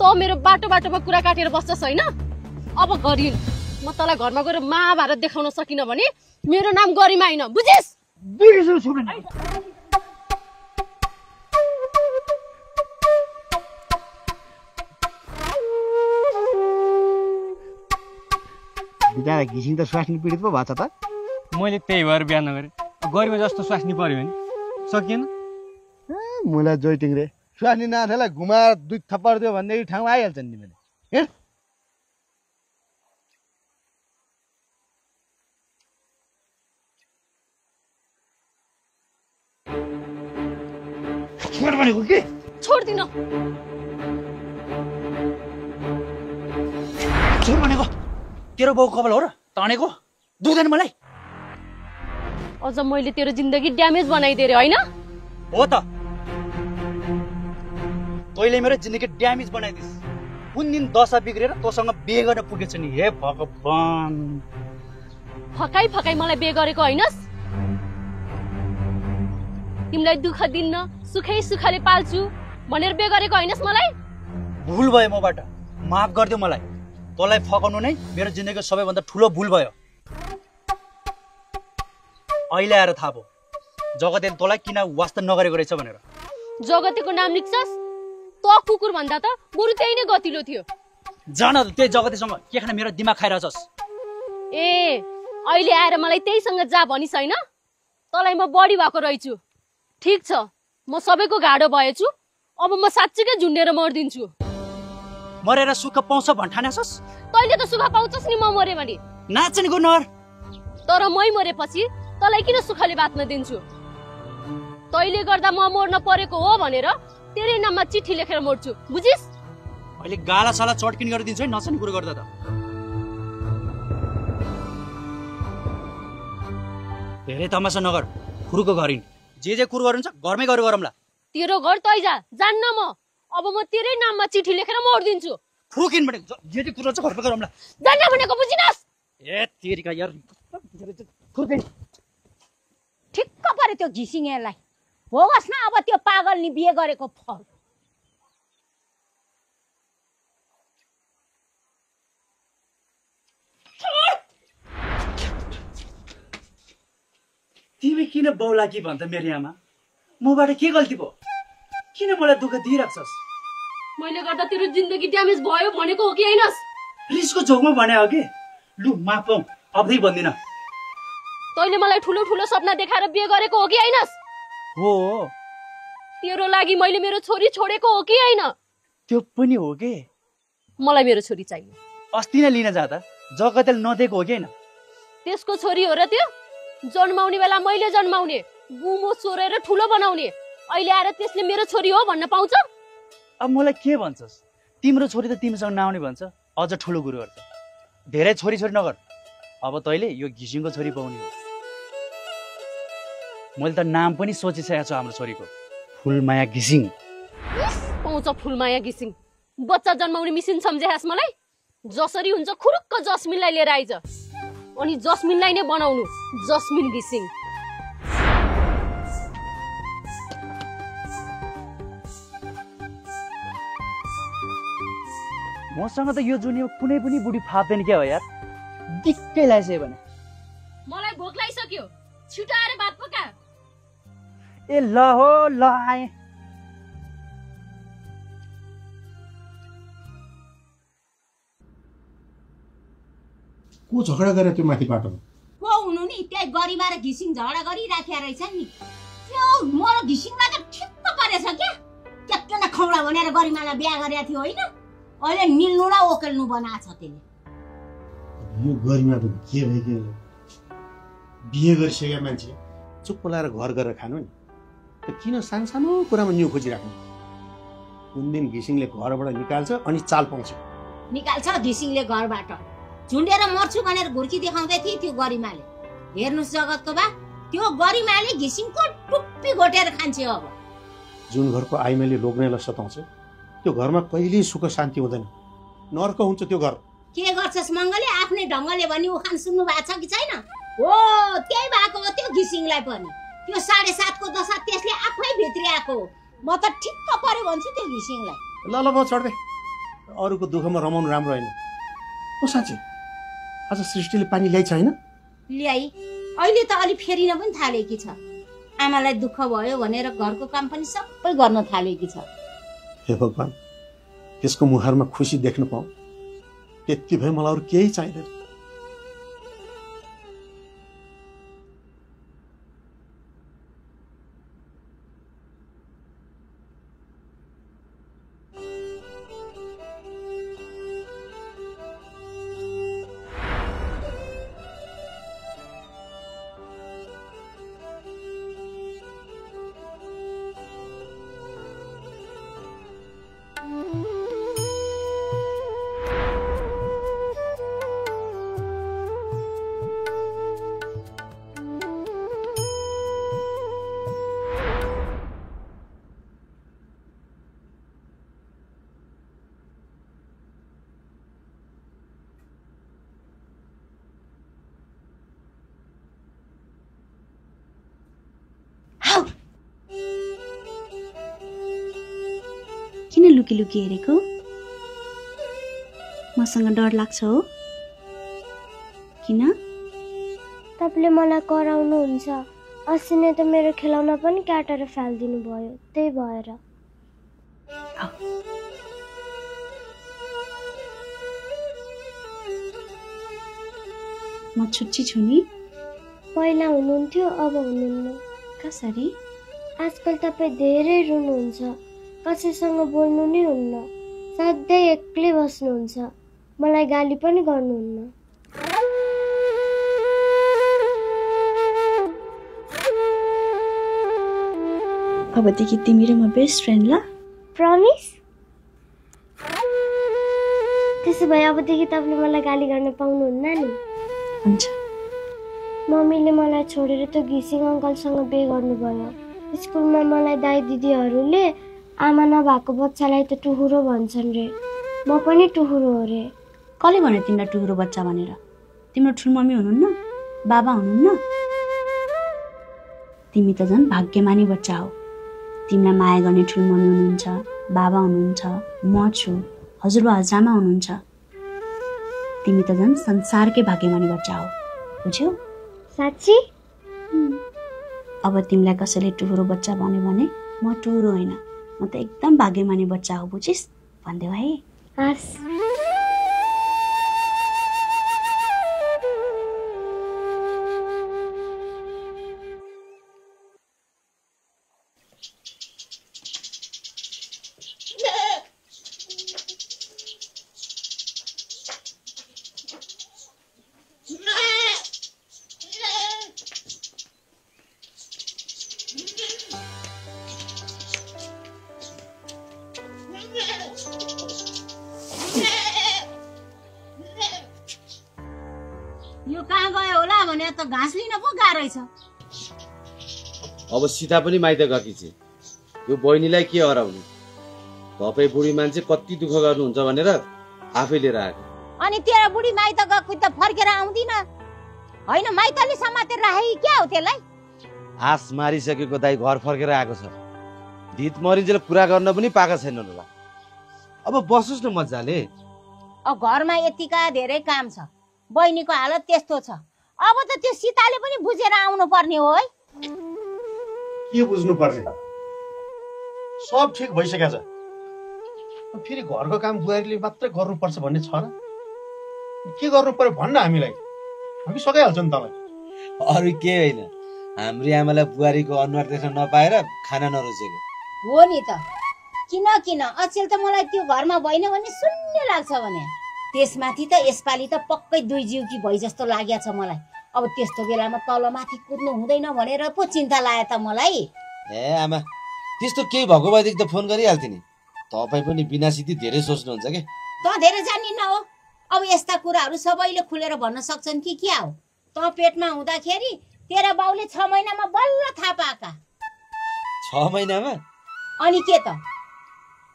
Speaker 4: त मेरो बाटोमा कुरा काटेर बस्छस् हैन अब गरिन म तँलाई घरमा गएर महाभारत देखाउन सकिन भने मेरो नाम गरिमा हैन बुझिस
Speaker 17: बिचारा घिसिङ त स्वास्नी पीडित पो भएको छ त
Speaker 16: मैले त्यही भएर बिहा नगरेँ गरिमा जस्तो स्वास्नी पर्यो भने सकिएन
Speaker 17: मलाई जोइटिङ रे स्वास्नी नाथलाई घुमाएर 2 थप्पड दियो भनेदेखि ठाउँमा आइहाल्छ नि मैले हेर छोड भनेको के
Speaker 4: छोड्दिन
Speaker 18: छोड भनेको तेरो बाउ कपाल हो र तानेको दुख्दैन मलाई
Speaker 4: अझ मैले तेरो जिन्दगी ड्यामेज बनाइदिए रे होइन
Speaker 18: हो त तैँले मेरो जिन्दगी ड्यामेज बनाइदिस् कुन दिन दशा बिग्रेर तँसँग बिहे गर्न पुगेछ नि हे भगवान
Speaker 4: फकाई मलाई बिहे गरेको हैनस् तिमीलाई दुःख दिन्न सुखले पाल्छु भनेर बिहे गरेको हैनस् मलाई
Speaker 18: भुल भयो मबाट माफ गरिदेऊ मलाई तँलाई फकाउनु नै मेरो जिन्दगीको सबैभन्दा ठुलो भुल भयो अहिले आएर थाहा भयो जगतले तँलाई किन वास्ता नगरेको रहेछ भनेर
Speaker 4: जगतेको नाम लिन्छस् त कुकुर भन्दा त बरु त्यही नै गतिलो थियो
Speaker 18: जान त्यही जगतेसँग के खान मेरो दिमाग खाइरहेछस्
Speaker 4: ए अहिले आएर मलाई त्यहीसँग जा भनिस् हैन तँलाई म बढी भएको रहेछु ठीक छ म सबैको घाडो भएछु अब म साच्चीकै झुन्डेर मर्दिन्छु
Speaker 18: मरेर सुख पाउँछ भन्ठानेछस्
Speaker 4: तैले त सुख पाउँछस् नि म मरे भने
Speaker 18: नाच्ने गुनर
Speaker 4: तर मै मरेपछि तँलाई किन सुखले बाँच्न दिन्छु तैले गर्दा म मर्न परेको हो भनेर तेरै नाममा चिठी लेखेर मर्छु बुझिस्
Speaker 18: अहिले गाला साला चटकिन गरिदिन्छु है नचाने कुरो गर्दा त धेरै तमासा नगर खुरुको घरिन जे कुरो गरिन्छ घरमै गएर गरौँला
Speaker 4: तेरो घर तै जा जान्न म अब म तेरै नाममा चिठी लेखेर मर्दिन्छु
Speaker 18: फुकिन भनेको जे कुरो छ घरमै गरौँला
Speaker 4: जान्न भनेको बुझिनस्
Speaker 18: ए तेरीका यार खुर्किन
Speaker 10: ठिक्क परे त्यो घिसिङेलाई होस् न अब त्यो पागल नि बिहे गरेको फल
Speaker 18: तिमी किन बौला कि भन्छ मेरो आमा मबाट के गल्ती भयो किन मलाई दुःख दिइराख्छस्
Speaker 4: मैले गर्दा तेरो जिन्दगी ड्यामेज भयो भनेको हो कि हैनस्
Speaker 18: रिसको झोकमा भने हो कि लु माफ पाऊ अबदै भन्दिन
Speaker 4: तैले मलाई ठुलो ठुलो सपना देखाएर बिहे गरेको हो कि हैनस्
Speaker 18: हो
Speaker 4: तेरो लागि मैले मेरो छोरी छोडेको हो कि हैन
Speaker 18: त्यो पनि हो के
Speaker 4: मलाई मेरो छोरी चाहियो
Speaker 18: अस्ति नै लिन जादा जगतले नदिएको हो कि हैन
Speaker 4: त्यसको छोरी हो र त्यो जन्माउने बेला मैले जन्माउने गुमो सोरेर ठुलो बनाउने अहिले आएर त्यसले मेरो छोरी हो भन्न पाउँछ
Speaker 18: अब मलाई के भन्छस् तिम्रो छोरी त तिमीसँग नआउने भन्छ अझ ठुलो गुरु गर्छ धेरै छोरी नगर अब तैले यो घिसिङको छोरी पाउने हो मैले त नाम पनि सोचिसकेको छु हाम्रो छोरीको फुलमाया घिसिङ
Speaker 4: पाउँछ फुलमाया घिसिङ बच्चा जन्माउने मिसिन सम्झेहास मलाई जसरी हुन्छ खुरुक्क जस्मिनलाई लिएर आइज अनि जस्मिनलाई नै बनाउनु जस्मिन घिसिङ
Speaker 18: मसँग त यो दुनियाँमा कुनै पनि बुढी फाप्दैन क्या हो यार दिक्कै लाग्छ भने
Speaker 4: मलाई भोक लागिसक्यो छिटो आएर भात पका
Speaker 18: ए ल हो ल आए
Speaker 17: को झगडा गरे त्यो माथि बाटोमा
Speaker 10: को हुनु नि त्यही गरिबा र घिसिङ झगडा गरिराखेको रहेछ नि त्यो मेरो घिसिङलाई त ठिक्क परेछ क्या ट्याक्क खौडा भनेर गरिमालाई बिहा गरेको थियो होइन अहिले निल्नु र ओकेल्नु बनाएको छ त्यसले
Speaker 17: यो गरिमा त के भयो के बिहे गरिसकेका मान्छे चुप्प लाएर घर गरेर खानु नि त किन सानो कुरामा न्यु खोजिराख्नु कुन दिन घिसिङले घरबाट निकाल्छ अनि चाल पाउँछ
Speaker 10: निकाल्छ घिसिङले घरबाट झुन्डेर मर्छु भनेर घुर्की देखाउँदै थिए त्यो गरिमाले हेर्नुस् जगतको बा त्यो गरिमाले घिसिङको टुप्पी घोटेर खान्छ अब
Speaker 17: जुन घरको आइमाले लोग्नेलाई सताउँछ त्यो घरमा कहिल्यै सुख शान्ति हुँदैन नर्क हुन्छ त्यो घर
Speaker 10: के गर्छस् मंगले आफ्नै ढंगले भनी उखान सुन्नु भएको छ कि छैन हो त्यही भएको हो त्यो घिसिङलाई पनि त्यो 7.5 को दशा त्यसले आफै भित्री आको म त ठिक्क पर्यो भन्छु त्यो घिसिङलाई
Speaker 17: ल ल म छोड्दे अरूको दुःखमा रमाउनु राम्रो हैन ओ साँच्चै आज सृष्टिले पानी ल्याइ छैन
Speaker 10: ल्याइ अहिले त अलि फेरिन पनि थालेकी छ आमालाई दुःख भयो भनेर घरको काम पनि सबै गर्न थालेकी छ
Speaker 17: हे भगवान त्यसको मुहारमा खुसी देख्न पाऊ त्यति भए मलाई अरु केही चाहिदैन
Speaker 9: लुकी लुकी हेरेको? मसँग डर लाग्छ हो? किन?
Speaker 19: तपाईँले मलाई कराउनुहुन्छ। अस्ति नै त मेरो खेलौना पनि काटेर फालिदिनु भयो, त्यही भएर।
Speaker 9: म छुच्ची छु नि?
Speaker 19: पहिला हुनुहुन्थ्यो, अब हुनुहुन्न।
Speaker 9: कसरी?
Speaker 19: आजकल तपाईँ धेरै रुनुहुन्छ, कसैसँग बोल्नु नै हुन्न, सधैँ एक्लै बस्नुहुन्छ, मलाई गाली पनि गर्नुहुन्न।
Speaker 9: अबदेखि तिमी र म बेस्ट फ्रेन्ड ल?
Speaker 19: प्रमिस? त्यसो भए अबदेखि तपाईँले मलाई गाली गर्न पाउनुहुन्न नि?
Speaker 9: हुन्छ।
Speaker 19: मम्मीले मलाई छोडेर त घिसिङ अङ्कलसँग बिहे गर्नुभयो। स्कुलमा मलाई दाइ दिदीहरूले आमा नभएको बच्चालाई त टुहुरो भन्छन् रे। म पनि टुहुरो हो रे।
Speaker 9: कसले भन्यो तिमीलाई टुहुरो बच्चा भनेर? तिम्रो ठुलमम्मी हुनुहुन्न? बाबा हुनुहुन्न? तिमी त झन् भाग्यमानी बच्चा हो। तिमीलाई माया गर्ने ठुलमम्मी हुनुहुन्छ, बाबा हुनुहुन्छ, म छु, हजुरबा हजुरआमा हुनुहुन्छ। तिमी त झन् संसारकै भाग्यमानी बच्चा हो, बुझ्यौ?
Speaker 19: साँच्ची?
Speaker 9: अब तिमीलाई कसैले टुहुरो बच्चा भन्यो भने म टुहुरो होइन, म त एकदम भाग्यमानी बच्चा हो, बुझिस्? भनिदेऊ है।
Speaker 19: हस्।
Speaker 10: यो कहाँ गयो होला भने त घाँस लिन पो गाह्रै छ।
Speaker 11: अब सीता पनि माइत गएकी छे, यो बहिनीलाई के हराउने? तपाईँ बुढी मान्छे कति दुःख गर्नुहुन्छ भनेर आफै लिएर आएको।
Speaker 10: अनि तेरो बुढी माइत गएको त फर्केर आउँदिन होइन? माइतले समातेर राखे क्या हो त्यसलाई?
Speaker 11: आस मारिसकेको दाइ घर फर्केर आएको छ। धित मरिन्जेल कुरा गर्न पनि पाएका छैनन् होला। अब बसोस् न मजाले।
Speaker 10: अब घरमा यतिका धेरै काम छ, बहिनीको हालत त्यस्तो छ, अब त त्यो सीताले पनि बुझेर आउनु पर्ने हो है।
Speaker 17: के बुझ्नु पर्ने? सब ठिक भइसकेको छ, फेरि घरको काम बुहारीले मात्रै गर्नुपर्छ भन्ने छ र? के गर्नु पर्यो भन्न, हामीलाई हामी सकिहाल्छौँ नि। तपाईँ
Speaker 11: अरू के होइन, हाम्रो आमालाई बुहारीको अनुहार देख्न नपाएर खाना नरोजेको
Speaker 10: हो नि त। किन अचेल त मलाई त्यो घरमा भएन भने शून्य लाग्छ भने, त्यसमाथि त यसपालि त पक्कै दुई जिउकी भइ जस्तो लागेको छ मलाई। अब त्यस्तो बेलामा तलमाथि कुद्नु हुँदैन भनेर पो चिन्ता लाग्यो त मलाई।
Speaker 11: ए आमा, त्यस्तो केही भएको भएदेखि त फोन गरिहाल्थेँ नि। तपाईँ पनि बिना सिधी धेरै सोच्नुहुन्छ के?
Speaker 10: त धेरै जानिन हो। अब यस्ता कुराहरू सबैले खुलेर भन्न सक्छन् कि क्या हो? त पेटमा हुँदाखेरि तेरा बाउले 6 महिनामा बल्ल थाहा पाएका।
Speaker 11: 6 महिनामा?
Speaker 10: अनि के त?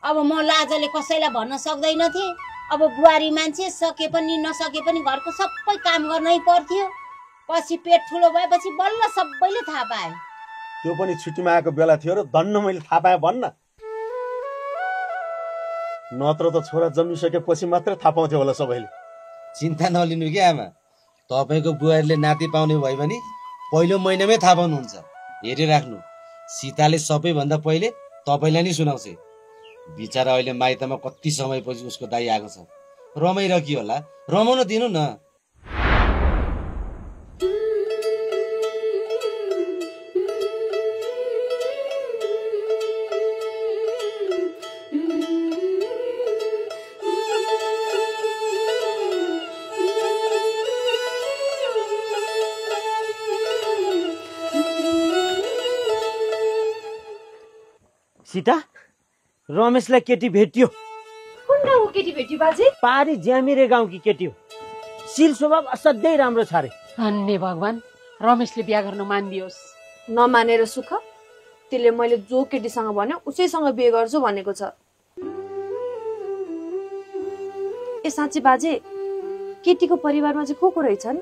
Speaker 10: अब म लाजले कसैलाई भन्न सक्दैन थिएँ। अब बुहारी मान्छे सके पनि नसके पनि घरको सबै काम गर्नै पर्थ्यो। पछि पेट ठुलो भएपछि बल्ल सबैले थाहा पाए।
Speaker 17: त्यो पनि छुट्टीमा आएको बेला थियो र दन्न मैले थाहा पाएँ भन्न। नत्र त छोरा जन्मिसकेपछि मात्रै थाहा पाउँथ्यो होला सबैले।
Speaker 11: चिन्ता नलिनु क्या आमा, तपाईँको बुहारीले नाति पाउने भयो भने पहिलो महिनामै थाहा पाउनुहुन्छ। हेरिराख्नु, सीताले सबैभन्दा पहिले तपाईँलाई नै सुनाउँछ। बिचरा अहिले माइतमा कति समयपछि उसको दाइ आएको छ, रमाइरह्यो होला, रमाउन दिनु न।
Speaker 15: सीता, रमेशलाई केटी भेट्यो।
Speaker 7: कुन गाउँको केटी भेट्यो बाजे?
Speaker 15: पारी ज्यामिरे गाउँकी केटी हो। शील स्वभाव असाध्यै राम्रो छ रे।
Speaker 8: धन्य भगवान, रमेशले बिहा गर्न मानिदियोस्।
Speaker 7: नमानेर सुख, त्यसले मैले जो केटीसँग भन्यो उसैसँग बिहे गर्छु भनेको छ। ए साँच्ची बाजे, केटीको परिवारमा चाहिँ को रहेछन्?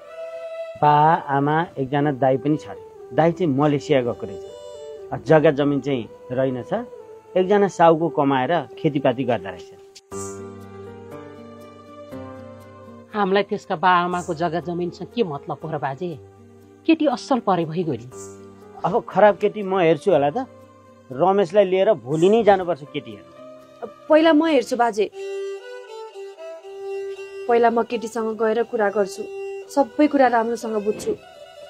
Speaker 15: बा आमा एकजना दाइ पनि छ। दाइ चाहिँ मलेसिया गएको रहेछ। जग्गा जमिन चाहिँ रहेनछ, एकजना साउको कमाएर खेतीपाती गर्दा रहेछ।
Speaker 8: हामीलाई त्यसका बाआमाको जग्गा जमिनसँग के मतलब हो र बाजे? केटी असल परे भइगयो नि।
Speaker 15: अब खराब केटी म हेर्छु होला त? रमेशलाई लिएर भोलि नै जानुपर्छ केटी हेर्नु।
Speaker 7: पहिला म हेर्छु बाजे। पहिला म केटीसँग गएर कुरा गर्छु, सबै कुरा राम्रोसँग बुझ्छु,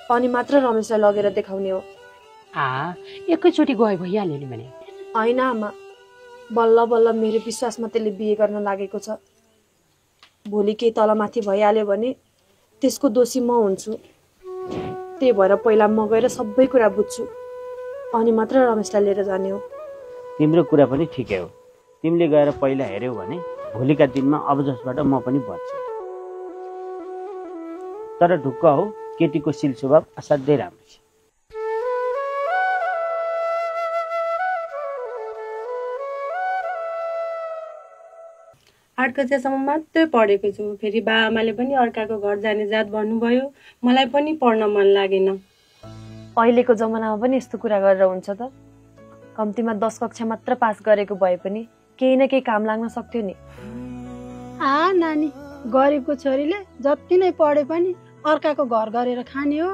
Speaker 7: अनि मात्र रमेशलाई लगेर देखाउने हो।
Speaker 8: एकैचोटि गए भइहाल्यो नि भने?
Speaker 7: होइन आमा, बल्ल बल्ल मेरो विश्वासमा त्यसले बिहे गर्न लागेको छ। भोलि केही तलमाथि भइहाल्यो भने त्यसको दोषी म हुन्छु। त्यही भएर पहिला म गएर सबै कुरा बुझ्छु, अनि मात्र रमेशलाई लिएर जाने हो।
Speaker 15: तिम्रो कुरा पनि ठिकै हो। तिमीले गएर पहिला हेऱ्यौ भने भोलिका दिनमा अब जसबाट म पनि बच्छु। तर ढुक्क हो, केटीको शील स्वभाव असाध्यै राम्रो छ।
Speaker 20: 8 कक्षासम्म मात्रै पढेको छु। फेरि बाआमाले पनि अर्काको घर जाने जात भन्नुभयो। मलाई पनि पढ्न मन लागेन।
Speaker 7: अहिलेको जमानामा पनि यस्तो कुरा गरेर हुन्छ त? कम्तीमा 10 कक्षा मात्र पास गरेको भए पनि केही न केही काम लाग्न सक्थ्यो नि।
Speaker 12: नानी, गरिबको छोरीले जति नै पढे पनि अर्काको घर गरेर खाने हो।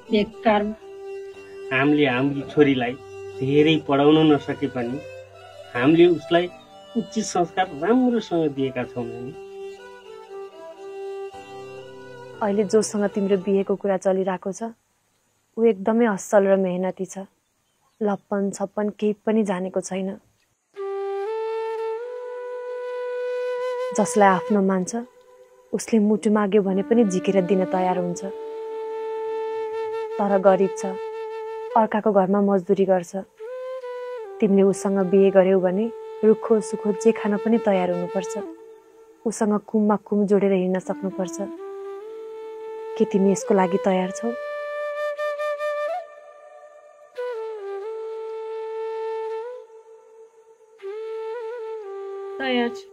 Speaker 20: बेकार। हामीले हाम्रो छोरीलाई धेरै पढाउन नसके पनि हामीले उसलाई उचित संस्कार राम्रोसँग दिएका छौँ।
Speaker 7: अहिले जोसँग तिम्रो बिहेको कुरा चलिरहेको छ ऊ एकदमै असल र मेहनती छ। लप्पन छप्पन केही पनि जानेको छैन। जसलाई आफ्नो मान्छ उसले मुटु माग्यो भने पनि झिकेर दिन तयार हुन्छ। तर गरिब छ, अर्काको घरमा मजदुरी गर्छ। तिमीले उसँग बिहे गर्यौ भने रुखो सुखो जे खान पनि तयार हुनुपर्छ। उसँग कुममा कुम जोडेर हिँड्न सक्नुपर्छ। के तिमी यसको लागि तयार छौ?
Speaker 20: तयार छु।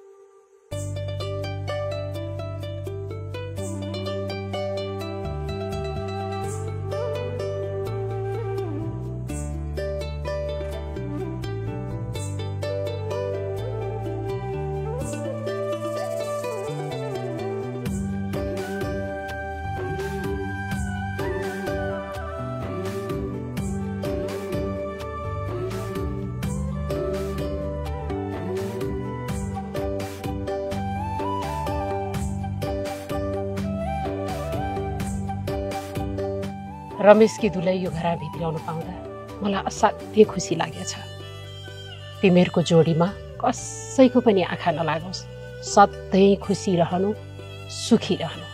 Speaker 8: रमेशकी दुलै यो घर भित्राउन पाउँदा मलाई असाध्यै खुसी लागेछ। तिमीहरूको जोडीमा कसैको पनि आँखा नलागोस्। सधैँ खुसी रहनु, सुखी रहनु।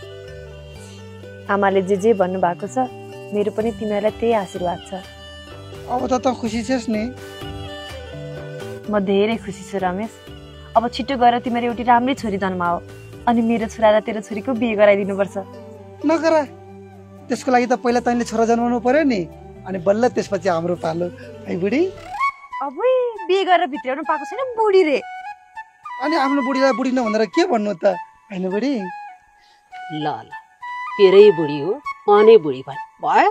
Speaker 7: आमाले जे भन्नु भएको छ मेरो पनि तिमीहरूलाई त्यही आशीर्वाद छ।
Speaker 14: अब त खुसी छस् नि?
Speaker 7: म धेरै खुसी छु रमेश। अब छिटो गएर तिमीहरू एउटी राम्रै छोरी जन्माओ, अनि मेरो छोरा र तेरो छोरीको बिहे गराइदिनुपर्छ।
Speaker 14: नगरा, त्यसको लागि त पहिला तैँले छोरा जन्माउनु पर्यो नि, अनि बल्ल त्यसपछि हाम्रो पालो है बुढी।
Speaker 7: अब बिहे गरेर भित्राउनु पाएको छैन बुढी रे।
Speaker 14: अनि आफ्नो बुढीलाई बुढी नभनेर के भन्नु त, होइन बुढी?
Speaker 8: ल तेरै बुढी हो, अनि बुढी भयो।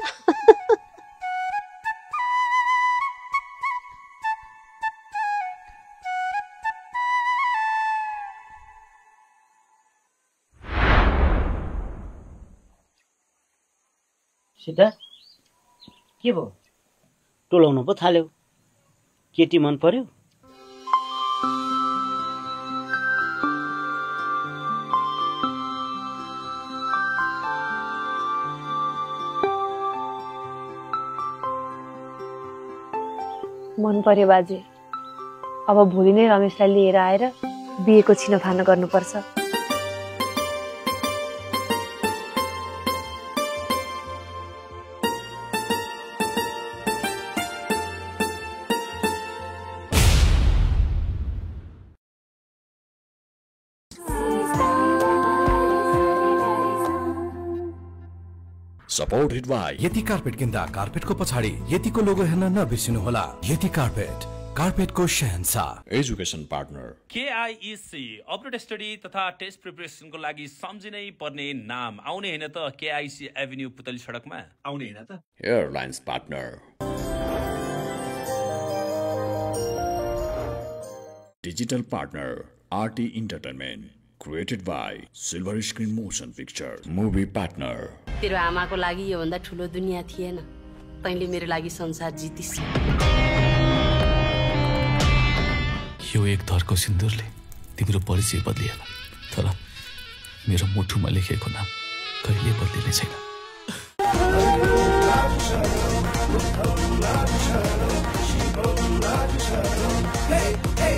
Speaker 15: सीता, के भयो? टोलाउनु पो थाल्यौ। केटी मन पर्यो?
Speaker 7: मन पर्यो बाजे। अब भोलि नै रमेशलाई लिएर आएर बिहेको छिनोफानो गर्नुपर्छ।
Speaker 1: Supported by
Speaker 2: यति कार्पेट किन्दा कार्पेटको पछाडि यतिको लोगो हेर्न नबिर्सिनुहोला। यति कार्पेट, कार्पेटको शहंशाह।
Speaker 1: Education partner
Speaker 3: KIEC update study तथा टेस्ट प्रिपरेसनको लागि सम्झिनै पर्ने नाम आउने हैन त? KIC एभिन्यू पुतली सडकमा आउने हैन त?
Speaker 1: Airlines partner digital partner RT Entertainment. Created by Silver Screen Motion Picture. Movie partner.
Speaker 21: तेरो आमाको लागि यो भन्दा ठुलो दुनिया थिएन। तैँले मेरो लागि संसार जितिस्।
Speaker 5: यो एक थरको सिन्दुरले तिम्रो परिचय बदलिएला, तर मेरो मुठुमा लेखिएको नाम कहिले बदलिने छैन।
Speaker 2: Hey, hey,